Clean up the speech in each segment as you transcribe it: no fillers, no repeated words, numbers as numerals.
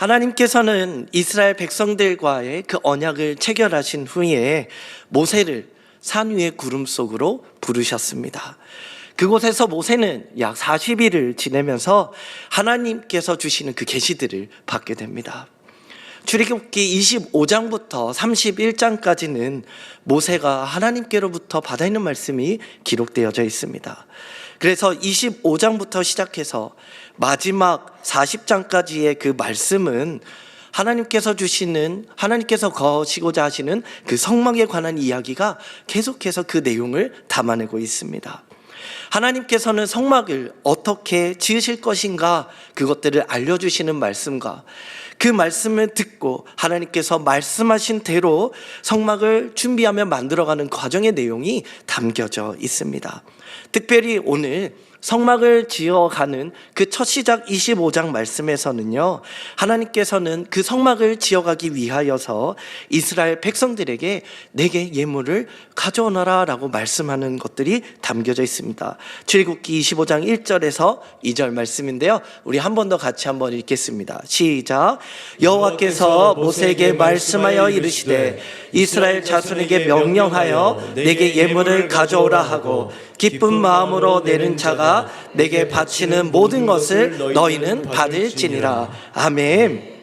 하나님께서는 이스라엘 백성들과의 그 언약을 체결하신 후에 모세를 산 위의 구름 속으로 부르셨습니다. 그곳에서 모세는 약 40일을 지내면서 하나님께서 주시는 그 계시들을 받게 됩니다. 출애굽기 25장부터 31장까지는 모세가 하나님께로부터 받아 있는 말씀이 기록되어져 있습니다. 그래서 25장부터 시작해서 마지막 40장까지의 그 말씀은 하나님께서 주시는, 하나님께서 거시고자 하시는 그 성막에 관한 이야기가 계속해서 그 내용을 담아내고 있습니다. 하나님께서는 성막을 어떻게 지으실 것인가, 그것들을 알려주시는 말씀과 그 말씀을 듣고 하나님께서 말씀하신 대로 성막을 준비하며 만들어가는 과정의 내용이 담겨져 있습니다. 특별히 오늘 성막을 지어가는 그 첫 시작 25장 말씀에서는요, 하나님께서는 그 성막을 지어가기 위하여서 이스라엘 백성들에게 내게 예물을 가져오너라 라고 말씀하는 것들이 담겨져 있습니다. 출애굽기 25장 1절에서 2절 말씀인데요, 우리 한 번 더 같이 한번 읽겠습니다. 시작. 여호와께서 모세에게 말씀하여 이르시되 이스라엘 자손에게 명령하여 내게 예물을 가져오라 하고 기쁜 마음으로 내는 자가 내게 바치는 모든 것을 너희는 받을지니라. 아멘.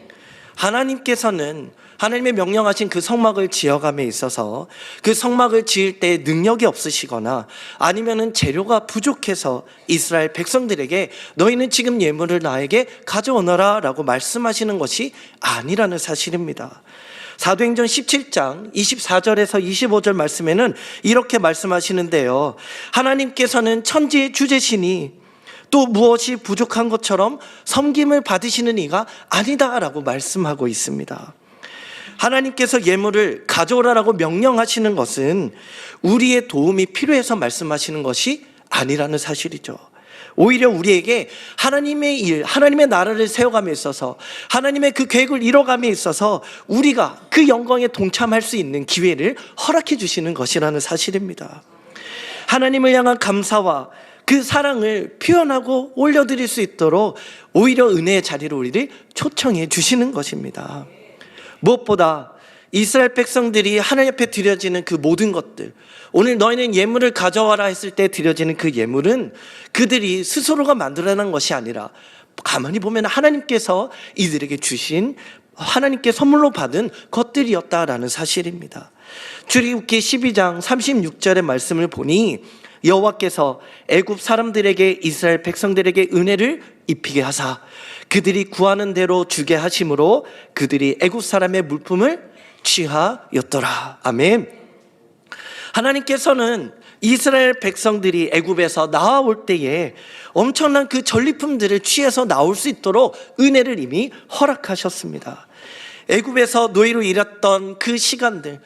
하나님께서는 하나님의 명령하신 그 성막을 지어감에 있어서 그 성막을 지을 때 능력이 없으시거나 아니면은 재료가 부족해서 이스라엘 백성들에게 너희는 지금 예물을 나에게 가져오너라 라고 말씀하시는 것이 아니라는 사실입니다. 사도행전 17장 24절에서 25절 말씀에는 이렇게 말씀하시는데요, 하나님께서는 천지의 주제시니 또 무엇이 부족한 것처럼 섬김을 받으시는 이가 아니다라고 말씀하고 있습니다. 하나님께서 예물을 가져오라라고 명령하시는 것은 우리의 도움이 필요해서 말씀하시는 것이 아니라는 사실이죠. 오히려 우리에게 하나님의 일, 하나님의 나라를 세워감에 있어서 하나님의 그 계획을 이뤄감에 있어서 우리가 그 영광에 동참할 수 있는 기회를 허락해 주시는 것이라는 사실입니다. 하나님을 향한 감사와 그 사랑을 표현하고 올려드릴 수 있도록 오히려 은혜의 자리로 우리를 초청해 주시는 것입니다. 무엇보다 이스라엘 백성들이 하나님 앞에 드려지는 그 모든 것들, 오늘 너희는 예물을 가져와라 했을 때 드려지는 그 예물은 그들이 스스로가 만들어낸 것이 아니라 가만히 보면 하나님께서 이들에게 주신, 하나님께 선물로 받은 것들이었다라는 사실입니다. 출애굽기 12장 36절의 말씀을 보니 여호와께서 애굽 사람들에게 이스라엘 백성들에게 은혜를 입히게 하사 그들이 구하는 대로 주게 하심으로 그들이 애굽 사람의 물품을 취하였더라. 아멘. 하나님께서는 이스라엘 백성들이 애굽에서 나올 때에 엄청난 그 전리품들을 취해서 나올 수 있도록 은혜를 이미 허락하셨습니다. 애굽에서 노예로 일했던 그 시간들,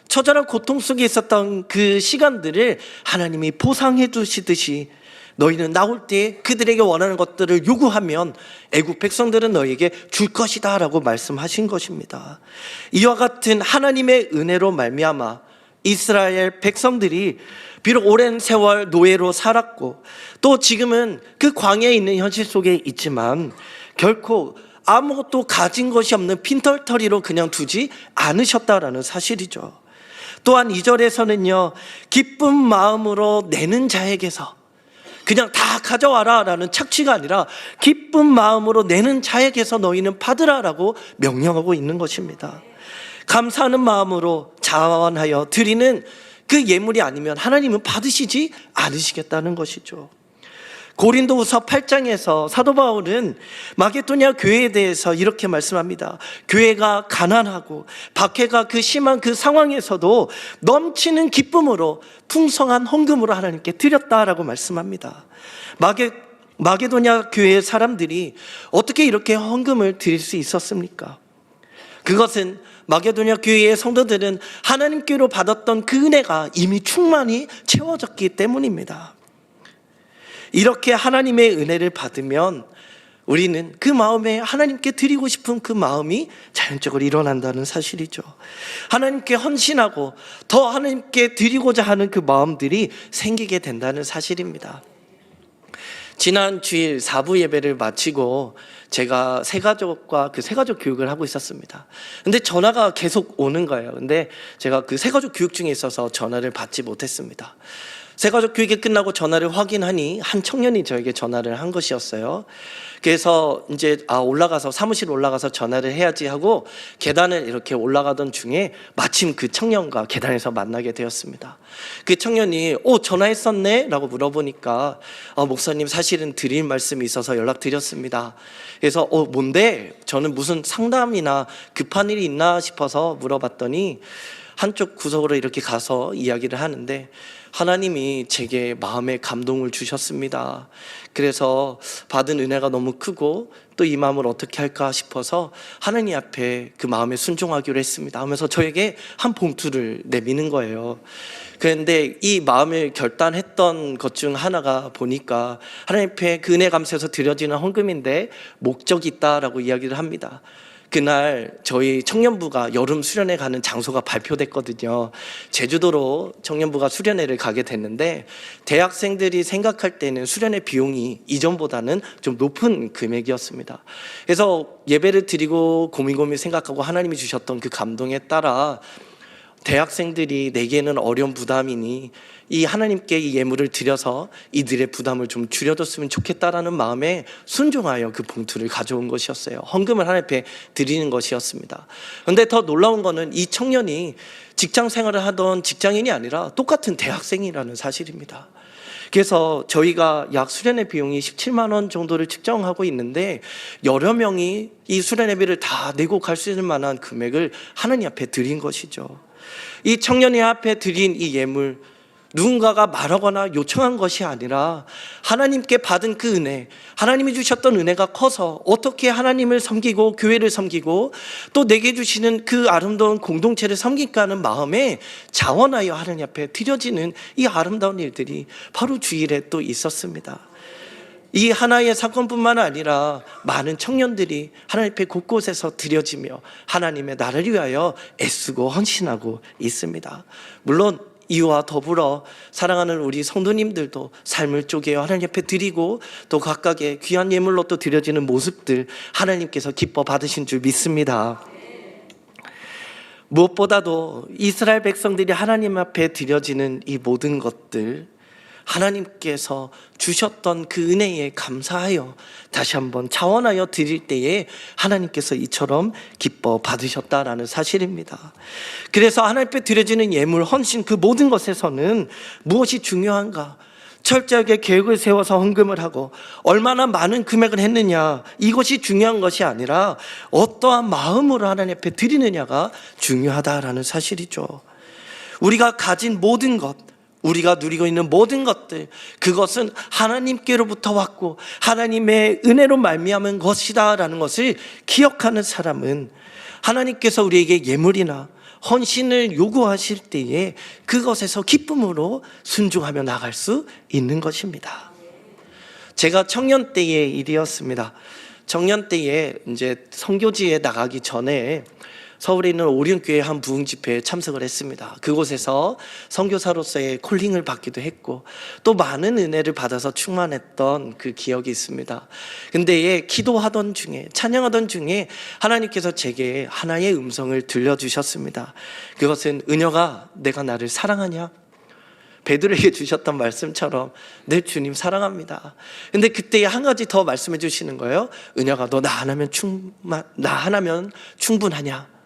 처절한 고통 속에 있었던 그 시간들을 하나님이 보상해 주시듯이 너희는 나올 때 그들에게 원하는 것들을 요구하면 애굽 백성들은 너희에게 줄 것이다 라고 말씀하신 것입니다. 이와 같은 하나님의 은혜로 말미암아 이스라엘 백성들이 비록 오랜 세월 노예로 살았고 또 지금은 그 광야에 있는 현실 속에 있지만 결코 아무것도 가진 것이 없는 빈털터리로 그냥 두지 않으셨다라는 사실이죠. 또한 2절에서는요, 기쁜 마음으로 내는 자에게서 그냥 다 가져와라 라는 착취가 아니라 기쁜 마음으로 내는 자에게서 너희는 받으라 라고 명령하고 있는 것입니다. 감사하는 마음으로 자원하여 드리는 그 예물이 아니면 하나님은 받으시지 않으시겠다는 것이죠. 고린도후서 8장에서 사도 바울은 마게도냐 교회에 대해서 이렇게 말씀합니다. 교회가 가난하고 박해가 그 심한 그 상황에서도 넘치는 기쁨으로 풍성한 헌금으로 하나님께 드렸다라고 말씀합니다. 마게도냐 교회의 사람들이 어떻게 이렇게 헌금을 드릴 수 있었습니까? 그것은 마게도냐 교회의 성도들은 하나님께로 받았던 그 은혜가 이미 충만히 채워졌기 때문입니다. 이렇게 하나님의 은혜를 받으면 우리는 그 마음에 하나님께 드리고 싶은 그 마음이 자연적으로 일어난다는 사실이죠. 하나님께 헌신하고 더 하나님께 드리고자 하는 그 마음들이 생기게 된다는 사실입니다. 지난 주일 4부 예배를 마치고 제가 새가족과 그 새가족 교육을 하고 있었습니다. 근데 전화가 계속 오는 거예요. 근데 제가 그 새가족 교육 중에 있어서 전화를 받지 못했습니다. 새가족 교육이 끝나고 전화를 확인하니 한 청년이 저에게 전화를 한 것이었어요. 그래서 이제 올라가서 사무실 올라가서 전화를 해야지 하고 계단을 이렇게 올라가던 중에 마침 그 청년과 계단에서 만나게 되었습니다. 그 청년이 전화했었네? 라고 물어보니까 목사님 사실은 드릴 말씀이 있어서 연락드렸습니다. 그래서 뭔데? 저는 무슨 상담이나 급한 일이 있나 싶어서 물어봤더니 한쪽 구석으로 이렇게 가서 이야기를 하는데 하나님이 제게 마음에 감동을 주셨습니다. 그래서 받은 은혜가 너무 크고 또 이 마음을 어떻게 할까 싶어서 하나님 앞에 그 마음에 순종하기로 했습니다 하면서 저에게 한 봉투를 내미는 거예요. 그런데 이 마음을 결단했던 것 중 하나가 보니까 하나님 앞에 그 은혜 감사해서 드려지는 헌금인데 목적이 있다라고 이야기를 합니다. 그날 저희 청년부가 여름 수련회 가는 장소가 발표됐거든요. 제주도로 청년부가 수련회를 가게 됐는데 대학생들이 생각할 때는 수련회 비용이 이전보다는 좀 높은 금액이었습니다. 그래서 예배를 드리고 고민 생각하고 하나님이 주셨던 그 감동에 따라 대학생들이 내게는 어려운 부담이니 이 하나님께 이 예물을 드려서 이들의 부담을 좀 줄여줬으면 좋겠다라는 마음에 순종하여 그 봉투를 가져온 것이었어요. 헌금을 하나님 앞에 드리는 것이었습니다. 그런데 더 놀라운 거는 이 청년이 직장 생활을 하던 직장인이 아니라 똑같은 대학생이라는 사실입니다. 그래서 저희가 약 수련회 비용이 17만 원 정도를 측정하고 있는데 여러 명이 이 수련회비를 다 내고 갈 수 있는 만한 금액을 하나님 앞에 드린 것이죠. 이 청년이 앞에 드린 이 예물, 누군가가 말하거나 요청한 것이 아니라 하나님께 받은 그 은혜, 하나님이 주셨던 은혜가 커서 어떻게 하나님을 섬기고 교회를 섬기고 또 내게 주시는 그 아름다운 공동체를 섬길까 하는 마음에 자원하여 하나님 앞에 드려지는 이 아름다운 일들이 바로 주일에 또 있었습니다. 이 하나의 사건뿐만 아니라 많은 청년들이 하나님 앞에 곳곳에서 드려지며 하나님의 나라를 위하여 애쓰고 헌신하고 있습니다. 물론 이와 더불어 사랑하는 우리 성도님들도 삶을 쪼개어 하나님 앞에 드리고 또 각각의 귀한 예물로 또 드려지는 모습들 하나님께서 기뻐 받으신 줄 믿습니다. 무엇보다도 이스라엘 백성들이 하나님 앞에 드려지는 이 모든 것들, 하나님께서 주셨던 그 은혜에 감사하여 다시 한번 자원하여 드릴 때에 하나님께서 이처럼 기뻐 받으셨다라는 사실입니다. 그래서 하나님 앞에 드려지는 예물, 헌신 그 모든 것에서는 무엇이 중요한가? 철저하게 계획을 세워서 헌금을 하고 얼마나 많은 금액을 했느냐, 이것이 중요한 것이 아니라 어떠한 마음으로 하나님 앞에 드리느냐가 중요하다라는 사실이죠. 우리가 가진 모든 것, 우리가 누리고 있는 모든 것들, 그것은 하나님께로부터 왔고 하나님의 은혜로 말미암은 것이다 라는 것을 기억하는 사람은 하나님께서 우리에게 예물이나 헌신을 요구하실 때에 그것에서 기쁨으로 순종하며 나갈 수 있는 것입니다. 제가 청년 때의 일이었습니다. 청년 때에 이제 선교지에 나가기 전에 서울에 있는 오륜교회 한 부흥 집회에 참석을 했습니다. 그곳에서 선교사로서의 콜링을 받기도 했고 또 많은 은혜를 받아서 충만했던 그 기억이 있습니다. 근데 기도하던 중에, 찬양하던 중에 하나님께서 제게 하나의 음성을 들려주셨습니다. 그것은 은혁아, 내가 나를 사랑하냐? 베드로에게 주셨던 말씀처럼 내 주님 사랑합니다. 근데 그때 한 가지 더 말씀해 주시는 거예요. 은혁아, 너 나 하나면 충분하냐?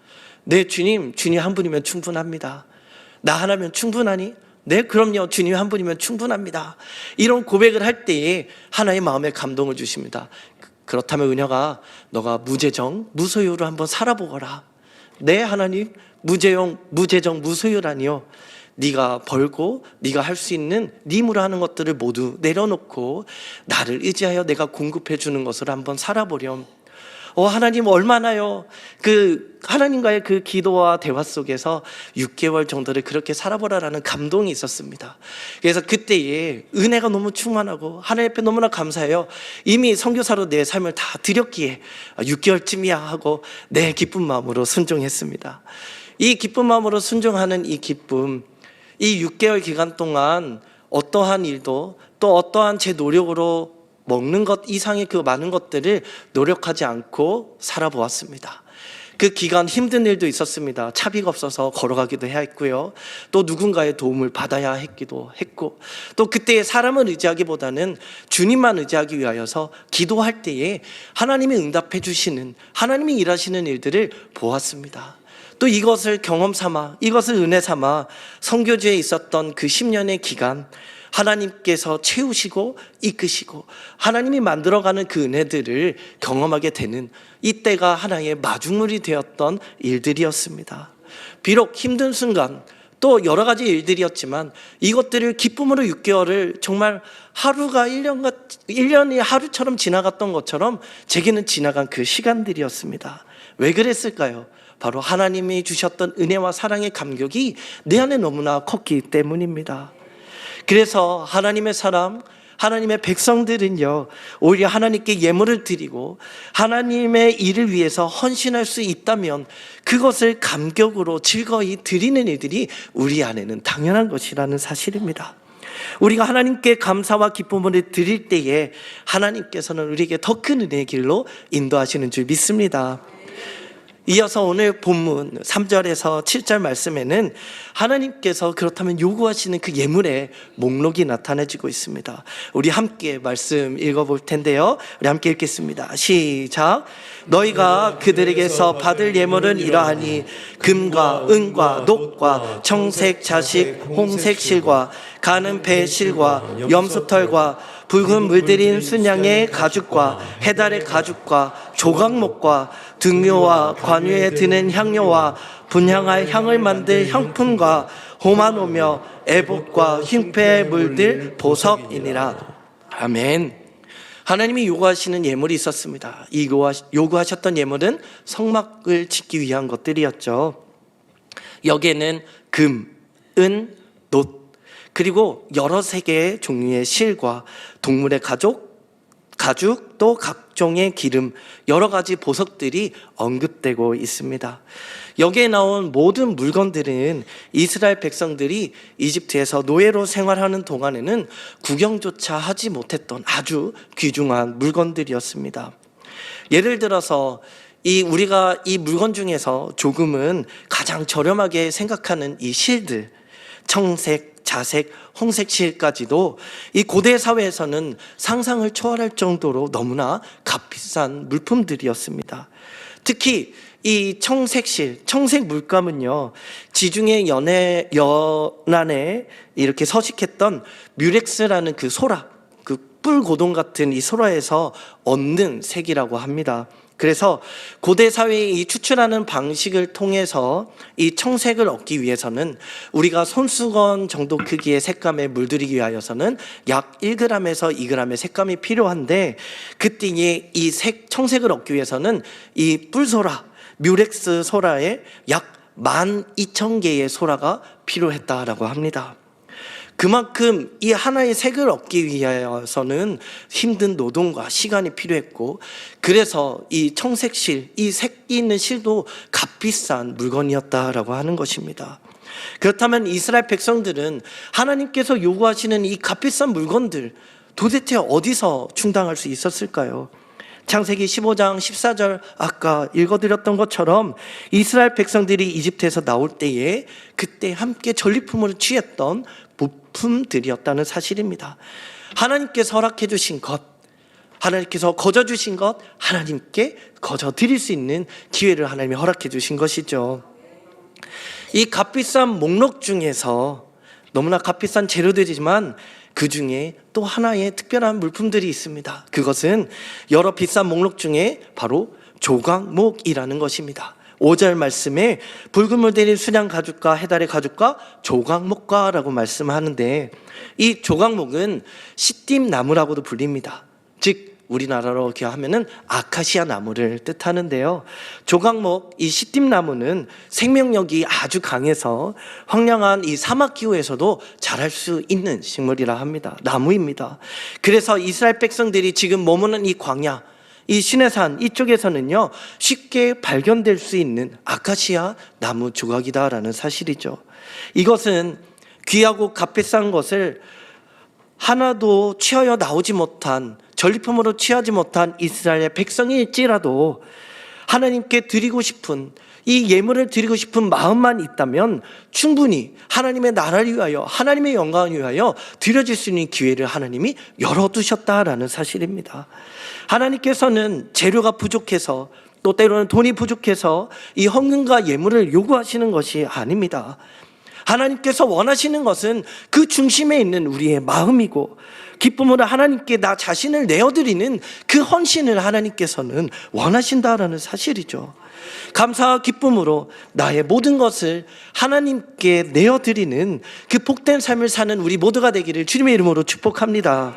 네, 주님 한 분이면 충분합니다. 나 하나면 충분하니? 네, 그럼요. 주님 한 분이면 충분합니다. 이런 고백을 할 때에 하나의 마음에 감동을 주십니다. 그렇다면 은혁아, 너가 무재정, 무소유로 한번 살아보거라. 네, 하나님, 무재정, 무소유라니요. 네가 벌고 네가 할 수 있는 네 힘으로 하는 것들을 모두 내려놓고 나를 의지하여 내가 공급해 주는 것으로 한번 살아보렴. 하나님 얼마나요? 그 하나님과의 그 기도와 대화 속에서 6개월 정도를 그렇게 살아보라라는 감동이 있었습니다. 그래서 그때에 은혜가 너무 충만하고 하나님 앞에 너무나 감사해요. 이미 선교사로 내 삶을 다 드렸기에 6개월쯤이야 하고 내 기쁜 마음으로 순종했습니다. 이 기쁜 마음으로 순종하는 이 기쁨, 이 6개월 기간 동안 어떠한 일도 또 어떠한 제 노력으로 먹는 것 이상의 그 많은 것들을 노력하지 않고 살아보았습니다. 그 기간 힘든 일도 있었습니다. 차비가 없어서 걸어가기도 해야 했고요. 또 누군가의 도움을 받아야 했기도 했고, 또 그때 사람을 의지하기보다는 주님만 의지하기 위하여서 기도할 때에 하나님이 응답해 주시는, 하나님이 일하시는 일들을 보았습니다. 또 이것을 경험 삼아, 이것을 은혜 삼아 선교지에 있었던 그 10년의 기간, 하나님께서 채우시고 이끄시고 하나님이 만들어가는 그 은혜들을 경험하게 되는 이때가 하나의 마중물이 되었던 일들이었습니다. 비록 힘든 순간, 또 여러 가지 일들이었지만 이것들을 기쁨으로 6개월을 정말 하루가 1년이 하루처럼 지나갔던 것처럼 제게는 지나간 그 시간들이었습니다. 왜 그랬을까요? 바로 하나님이 주셨던 은혜와 사랑의 감격이 내 안에 너무나 컸기 때문입니다. 그래서 하나님의 사람, 하나님의 백성들은요, 오히려 하나님께 예물을 드리고 하나님의 일을 위해서 헌신할 수 있다면 그것을 감격으로 즐거이 드리는 일들이 우리 안에는 당연한 것이라는 사실입니다. 우리가 하나님께 감사와 기쁨을 드릴 때에 하나님께서는 우리에게 더 큰 은혜의 길로 인도하시는 줄 믿습니다. 이어서 오늘 본문 3절에서 7절 말씀에는 하나님께서 그렇다면 요구하시는 그 예물의 목록이 나타내지고 있습니다. 우리 함께 말씀 읽어볼 텐데요. 우리 함께 읽겠습니다. 시작. 너희가 그들에게서 받을 예물은 이러하니 금과 은과 녹과 청색 자식 홍색 실과 가는 배 실과 염소털과 붉은 물들인 순양의 가죽과 해달의 가죽과 조각목과 등묘와 관유에 드는 향료와 분향할 향을 만들 향품과 호마노며 애복과 흰패에 물들 보석이니라. 아멘. 하나님이 요구하시는 예물이 있었습니다. 이 요구하셨던 예물은 성막을 짓기 위한 것들이었죠. 여기에는 금, 은, 놋, 그리고 여러 세계의 종류의 실과 동물의 가죽, 또 각종의 기름, 여러 가지 보석들이 언급되고 있습니다. 여기에 나온 모든 물건들은 이스라엘 백성들이 이집트에서 노예로 생활하는 동안에는 구경조차 하지 못했던 아주 귀중한 물건들이었습니다. 예를 들어서 우리가 이 물건 중에서 조금은 가장 저렴하게 생각하는 이 실들, 청색, 자색, 홍색 실까지도 이 고대 사회에서는 상상을 초월할 정도로 너무나 값비싼 물품들이었습니다. 특히 이 청색실, 청색 물감은요, 지중해 연안에 이렇게 서식했던 뮤렉스라는 그 소라, 그 뿔고동 같은 이 소라에서 얻는 색이라고 합니다. 그래서 고대 사회의 이 추출하는 방식을 통해서 이 청색을 얻기 위해서는 우리가 손수건 정도 크기의 색감에 물들이기 위하여서는 약 1g에서 2g의 색감이 필요한데, 그때 이 청색을 얻기 위해서는 이 뿔소라, 뮤렉스 소라에 약 12,000개의 소라가 필요했다라고 합니다. 그만큼 이 하나의 색을 얻기 위해서는 힘든 노동과 시간이 필요했고, 그래서 이 청색실, 이 색이 있는 실도 값비싼 물건이었다라고 하는 것입니다. 그렇다면 이스라엘 백성들은 하나님께서 요구하시는 이 값비싼 물건들 도대체 어디서 충당할 수 있었을까요? 창세기 15장 14절 아까 읽어드렸던 것처럼 이스라엘 백성들이 이집트에서 나올 때에 그때 함께 전리품으로 취했던 부품들이었다는 사실입니다. 하나님께서 허락해 주신 것, 하나님께서 거저 주신 것, 하나님께 거저 드릴 수 있는 기회를 하나님이 허락해 주신 것이죠. 이 값비싼 목록 중에서 너무나 값비싼 재료들이지만 그 중에 또 하나의 특별한 물품들이 있습니다. 그것은 여러 비싼 목록 중에 바로 조각목이라는 것입니다. 5절 말씀에 붉은 물들인 순양 가죽과 해달의 가죽과 조각목과라고 말씀하는데, 이 조각목은 시띠 나무라고도 불립니다. 즉 우리나라로 이렇게 하면은 아카시아 나무를 뜻하는데요. 조각목, 이 시띠 나무는 생명력이 아주 강해서 황량한 이 사막 기후에서도 자랄 수 있는 식물이라 합니다. 나무입니다. 그래서 이스라엘 백성들이 지금 머무는 이 광야, 이 시내산 이쪽에서는요, 쉽게 발견될 수 있는 아카시아 나무 조각이다라는 사실이죠. 이것은 귀하고 값비싼 것을 하나도 취하여 나오지 못한 전리품으로 취하지 못한 이스라엘의 백성일지라도 하나님께 드리고 싶은 이 예물을 드리고 싶은 마음만 있다면 충분히 하나님의 나라를 위하여 하나님의 영광을 위하여 드려질 수 있는 기회를 하나님이 열어두셨다라는 사실입니다. 하나님께서는 재료가 부족해서 또 때로는 돈이 부족해서 이 헌금과 예물을 요구하시는 것이 아닙니다. 하나님께서 원하시는 것은 그 중심에 있는 우리의 마음이고 기쁨으로 하나님께 나 자신을 내어드리는 그 헌신을 하나님께서는 원하신다라는 사실이죠. 감사와 기쁨으로 나의 모든 것을 하나님께 내어드리는 그 복된 삶을 사는 우리 모두가 되기를 주님의 이름으로 축복합니다.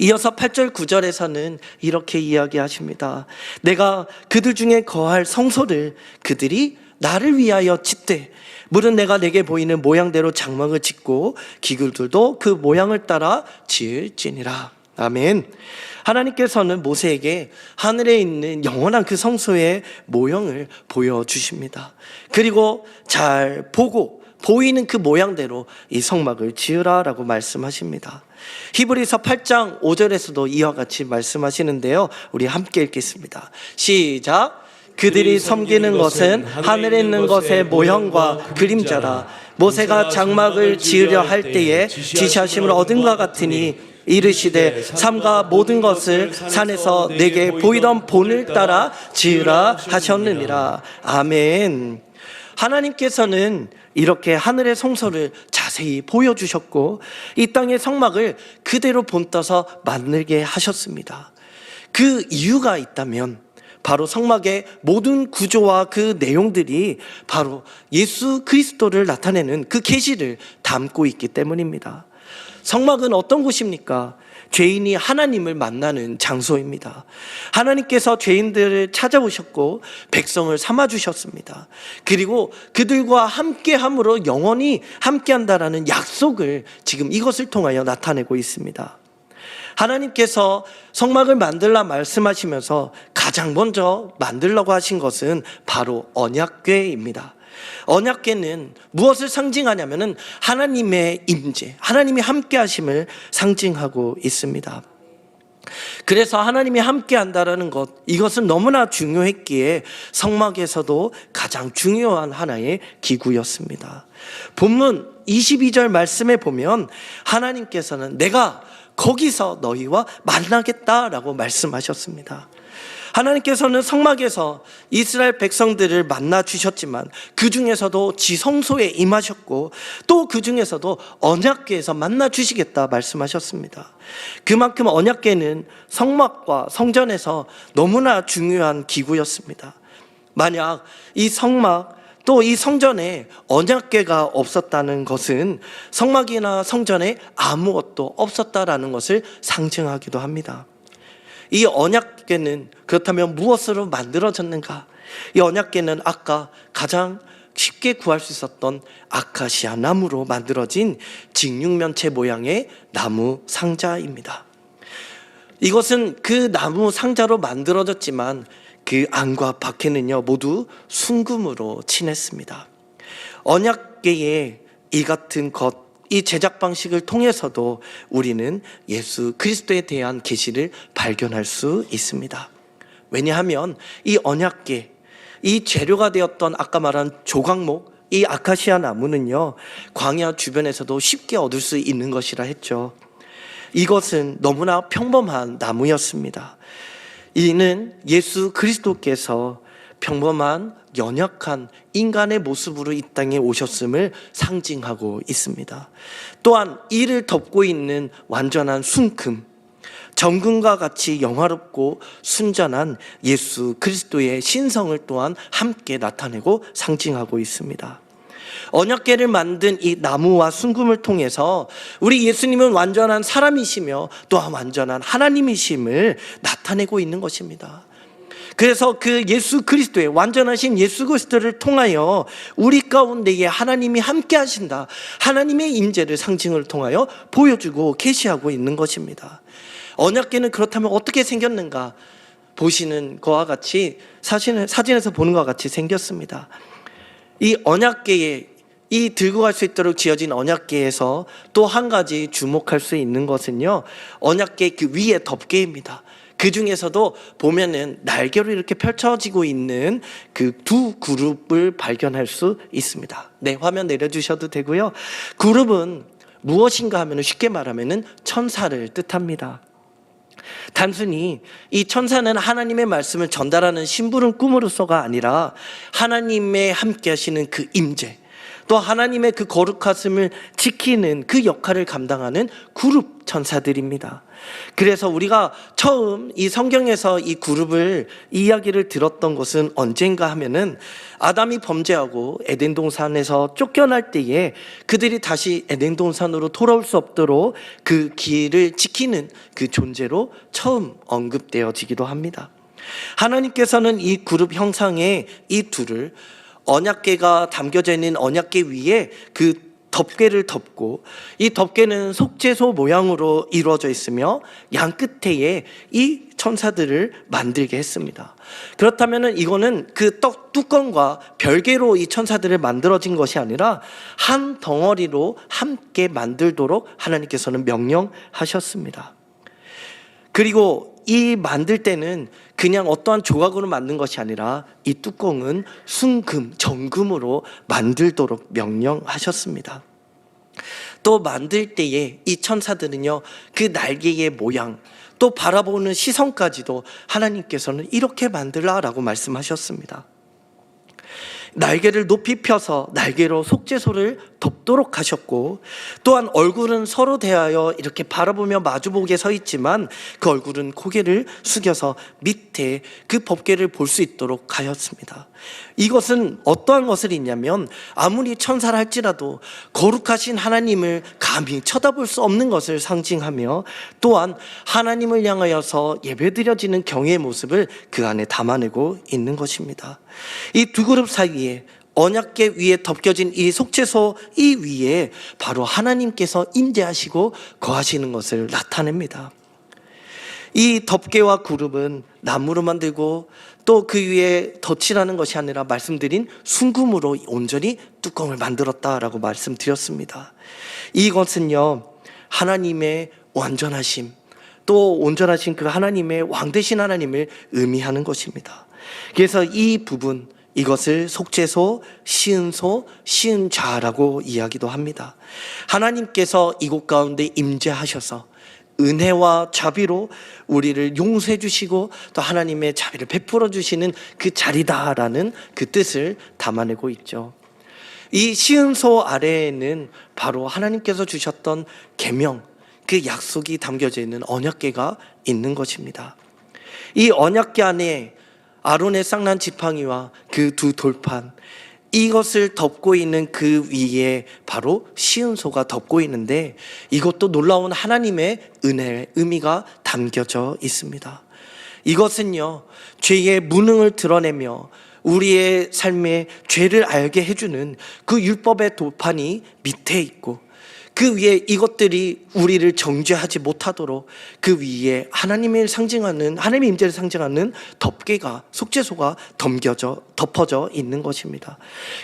이어서 8절 9절에서는 이렇게 이야기하십니다. 내가 그들 중에 거할 성소를 그들이 나를 위하여 짓되 물은 내가 내게 보이는 모양대로 장막을 짓고 기구들도 그 모양을 따라 지을지니라. 아멘. 하나님께서는 모세에게 하늘에 있는 영원한 그 성소의 모형을 보여주십니다. 그리고 잘 보고 보이는 그 모양대로 이 성막을 지으라라고 말씀하십니다. 히브리서 8장 5절에서도 이와 같이 말씀하시는데요. 우리 함께 읽겠습니다. 시작. 그들이 섬기는 것은 하늘에 있는 것의 모형과 그림자라. 모세가 장막을 지으려 할 때에 지시하심을 얻은 것 같으니 이르시되 삼가 모든 것을 산에서 내게 보이던 본을 따라 지으라 하셨느니라. 아멘. 하나님께서는 이렇게 하늘의 성소를 자세히 보여주셨고 이 땅의 성막을 그대로 본떠서 만들게 하셨습니다. 그 이유가 있다면 바로 성막의 모든 구조와 그 내용들이 바로 예수 그리스도를 나타내는 그 계시를 담고 있기 때문입니다. 성막은 어떤 곳입니까? 죄인이 하나님을 만나는 장소입니다. 하나님께서 죄인들을 찾아오셨고 백성을 삼아주셨습니다. 그리고 그들과 함께함으로 영원히 함께한다라는 약속을 지금 이것을 통하여 나타내고 있습니다. 하나님께서 성막을 만들라 말씀하시면서 가장 먼저 만들라고 하신 것은 바로 언약궤입니다. 언약궤는 무엇을 상징하냐면은 하나님의 임재, 하나님이 함께 하심을 상징하고 있습니다. 그래서 하나님이 함께 한다라는 것, 이것은 너무나 중요했기에 성막에서도 가장 중요한 하나의 기구였습니다. 본문 22절 말씀에 보면 하나님께서는 내가 거기서 너희와 만나겠다라고 말씀하셨습니다. 하나님께서는 성막에서 이스라엘 백성들을 만나 주셨지만 그 중에서도 지성소에 임하셨고 또 그 중에서도 언약궤에서 만나 주시겠다 말씀하셨습니다. 그만큼 언약궤는 성막과 성전에서 너무나 중요한 기구였습니다. 만약 이 성막 또 이 성전에 언약궤가 없었다는 것은 성막이나 성전에 아무것도 없었다라는 것을 상징하기도 합니다. 이 언약궤는 그렇다면 무엇으로 만들어졌는가? 이 언약궤는 아까 가장 쉽게 구할 수 있었던 아카시아 나무로 만들어진 직육면체 모양의 나무 상자입니다. 이것은 그 나무 상자로 만들어졌지만 그 안과 밖에는요 모두 순금으로 칠했습니다. 언약궤의 이 같은 것, 이 제작 방식을 통해서도 우리는 예수 그리스도에 대한 계시를 발견할 수 있습니다. 왜냐하면 이 언약궤, 이 재료가 되었던 아까 말한 조각목, 이 아카시아 나무는요 광야 주변에서도 쉽게 얻을 수 있는 것이라 했죠. 이것은 너무나 평범한 나무였습니다. 이는 예수 그리스도께서 평범한 연약한 인간의 모습으로 이 땅에 오셨음을 상징하고 있습니다. 또한 이를 덮고 있는 완전한 순금, 정금과 같이 영화롭고 순전한 예수 그리스도의 신성을 또한 함께 나타내고 상징하고 있습니다. 언약궤를 만든 이 나무와 순금을 통해서 우리 예수님은 완전한 사람이시며 또한 완전한 하나님이심을 나타내고 있는 것입니다. 그래서 그 예수 그리스도의 완전하신 예수 그리스도를 통하여 우리 가운데에 하나님이 함께 하신다, 하나님의 임재를 상징을 통하여 보여주고 계시하고 있는 것입니다. 언약궤는 그렇다면 어떻게 생겼는가? 보시는 것과 같이 사진에서 보는 것과 같이 생겼습니다. 이 언약궤의 이 들고 갈 수 있도록 지어진 언약궤에서 또 한 가지 주목할 수 있는 것은요, 언약궤 그 위에 덮개입니다. 그 중에서도 보면은 날개로 이렇게 펼쳐지고 있는 그 두 그룹을 발견할 수 있습니다. 네, 화면 내려주셔도 되고요. 그룹은 무엇인가 하면 쉽게 말하면 천사를 뜻합니다. 단순히 이 천사는 하나님의 말씀을 전달하는 심부름 꿈으로서가 아니라 하나님의 함께 하시는 그 임재, 또 하나님의 그 거룩하심을 지키는 그 역할을 감당하는 그룹 천사들입니다. 그래서 우리가 처음 이 성경에서 이 그룹을 이야기를 들었던 것은 언젠가 하면은 아담이 범죄하고 에덴 동산에서 쫓겨날 때에 그들이 다시 에덴 동산으로 돌아올 수 없도록 그 길을 지키는 그 존재로 처음 언급되어지기도 합니다. 하나님께서는 이 그룹 형상의 이 둘을 언약궤가 담겨져 있는 언약궤 위에 그 덮개를 덮고, 이 덮개는 속죄소 모양으로 이루어져 있으며 양 끝에 이 천사들을 만들게 했습니다. 그렇다면 이거는 그 뚜껑과 별개로 이 천사들을 만들어진 것이 아니라 한 덩어리로 함께 만들도록 하나님께서는 명령하셨습니다. 그리고 이 만들 때는 그냥 어떠한 조각으로 만든 것이 아니라 이 뚜껑은 순금, 정금으로 만들도록 명령하셨습니다. 또 만들 때에 이 천사들은요, 그 날개의 모양, 또 바라보는 시선까지도 하나님께서는 이렇게 만들라라고 말씀하셨습니다. 날개를 높이 펴서 날개로 속죄소를 덮도록 하셨고, 또한 얼굴은 서로 대하여 이렇게 바라보며 마주보게 서 있지만 그 얼굴은 고개를 숙여서 밑에 그 법궤를 볼 수 있도록 하였습니다. 이것은 어떠한 것을 있냐면, 아무리 천사라 할지라도 거룩하신 하나님을 감히 쳐다볼 수 없는 것을 상징하며, 또한 하나님을 향하여서 예배드려지는 경외의 모습을 그 안에 담아내고 있는 것입니다. 이 두 그룹 사이에 언약궤 위에 덮여진 이 속죄소 이 위에 바로 하나님께서 임재하시고 거하시는 것을 나타냅니다. 이 덮개와 그룹은 나무로 만들고 또 그 위에 덧칠하는 것이 아니라 말씀드린 순금으로 온전히 뚜껑을 만들었다라고 말씀드렸습니다. 이것은요, 하나님의 완전하심, 또 온전하신 그 하나님의 왕되신 하나님을 의미하는 것입니다. 그래서 이 부분, 이것을 속죄소, 시은소, 시은좌라고 이야기도 합니다. 하나님께서 이곳 가운데 임재하셔서 은혜와 자비로 우리를 용서해 주시고 또 하나님의 자비를 베풀어 주시는 그 자리다라는 그 뜻을 담아내고 있죠. 이 시은소 아래에는 바로 하나님께서 주셨던 계명, 그 약속이 담겨져 있는 언약궤가 있는 것입니다. 이 언약궤 안에 아론의 쌍난 지팡이와 그 두 돌판, 이것을 덮고 있는 그 위에 바로 시은소가 덮고 있는데, 이것도 놀라운 하나님의 은혜의 의미가 담겨져 있습니다. 이것은요, 죄의 무능을 드러내며 우리의 삶에 죄를 알게 해주는 그 율법의 돌판이 밑에 있고, 그 위에 이것들이 우리를 정죄하지 못하도록 그 위에 하나님의 상징하는, 하나님의 임재를 상징하는 덮개가, 속죄소가 덮어져 있는 것입니다.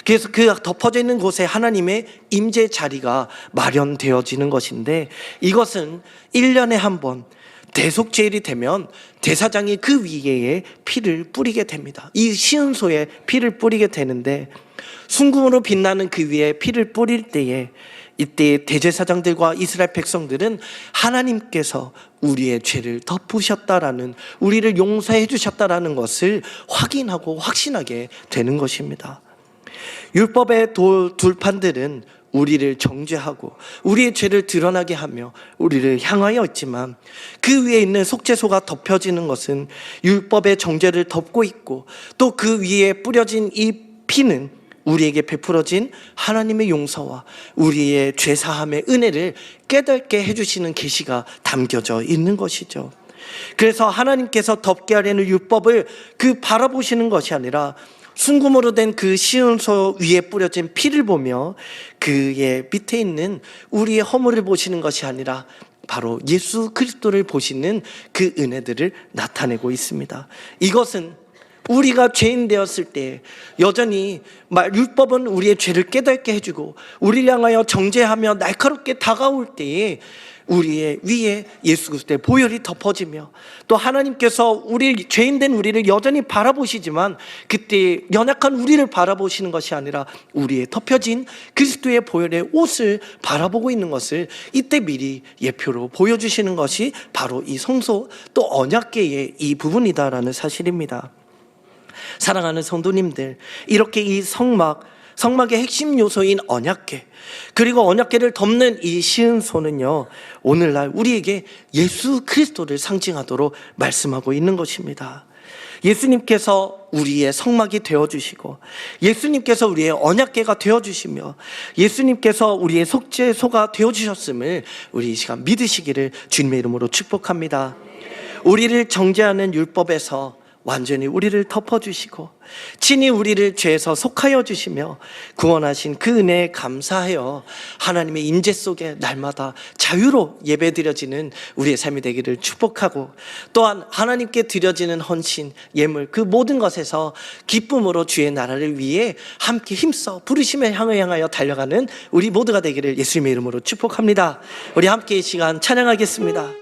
그래서 그 덮어져 있는 곳에 하나님의 임재 자리가 마련되어지는 것인데, 이것은 1년에 한 번 대속죄일이 되면 대사장이 그 위에 피를 뿌리게 됩니다. 이 시은소에 피를 뿌리게 되는데, 순금으로 빛나는 그 위에 피를 뿌릴 때에 이때 대제사장들과 이스라엘 백성들은 하나님께서 우리의 죄를 덮으셨다라는, 우리를 용서해 주셨다라는 것을 확인하고 확신하게 되는 것입니다. 율법의 돌판들은 우리를 정죄하고 우리의 죄를 드러나게 하며 우리를 향하여 있지만, 그 위에 있는 속죄소가 덮여지는 것은 율법의 정죄를 덮고 있고, 또 그 위에 뿌려진 이 피는 우리에게 베풀어진 하나님의 용서와 우리의 죄사함의 은혜를 깨닫게 해주시는 계시가 담겨져 있는 것이죠. 그래서 하나님께서 덮게 하려는 율법을 그 바라보시는 것이 아니라 순금으로 된 그 시은소 위에 뿌려진 피를 보며 그의 밑에 있는 우리의 허물을 보시는 것이 아니라 바로 예수 그리스도를 보시는 그 은혜들을 나타내고 있습니다. 이것은 우리가 죄인 되었을 때 여전히 율법은 우리의 죄를 깨닫게 해주고 우리를 향하여 정죄하며 날카롭게 다가올 때에 우리의 위에 예수 그리스도의 보혈이 덮어지며 또 하나님께서 죄인된 우리를 여전히 바라보시지만 그때 연약한 우리를 바라보시는 것이 아니라 우리의 덮여진 그리스도의 보혈의 옷을 바라보고 있는 것을 이때 미리 예표로 보여주시는 것이 바로 이 성소 또 언약궤의 이 부분이다라는 사실입니다. 사랑하는 성도님들, 이렇게 이 성막의 핵심 요소인 언약궤, 그리고 언약궤를 덮는 이 시은소는요, 오늘날 우리에게 예수 그리스도를 상징하도록 말씀하고 있는 것입니다. 예수님께서 우리의 성막이 되어주시고 예수님께서 우리의 언약궤가 되어주시며 예수님께서 우리의 속죄소가 되어주셨음을 우리 이 시간 믿으시기를 주님의 이름으로 축복합니다. 우리를 정죄하는 율법에서 완전히 우리를 덮어주시고 친히 우리를 죄에서 속하여 주시며 구원하신 그 은혜에 감사하여 하나님의 임재 속에 날마다 자유로 예배드려지는 우리의 삶이 되기를 축복하고 또한 하나님께 드려지는 헌신, 예물 그 모든 것에서 기쁨으로 주의 나라를 위해 함께 힘써 부르심의 향을 향하여 달려가는 우리 모두가 되기를 예수님의 이름으로 축복합니다. 우리 함께 이 시간 찬양하겠습니다.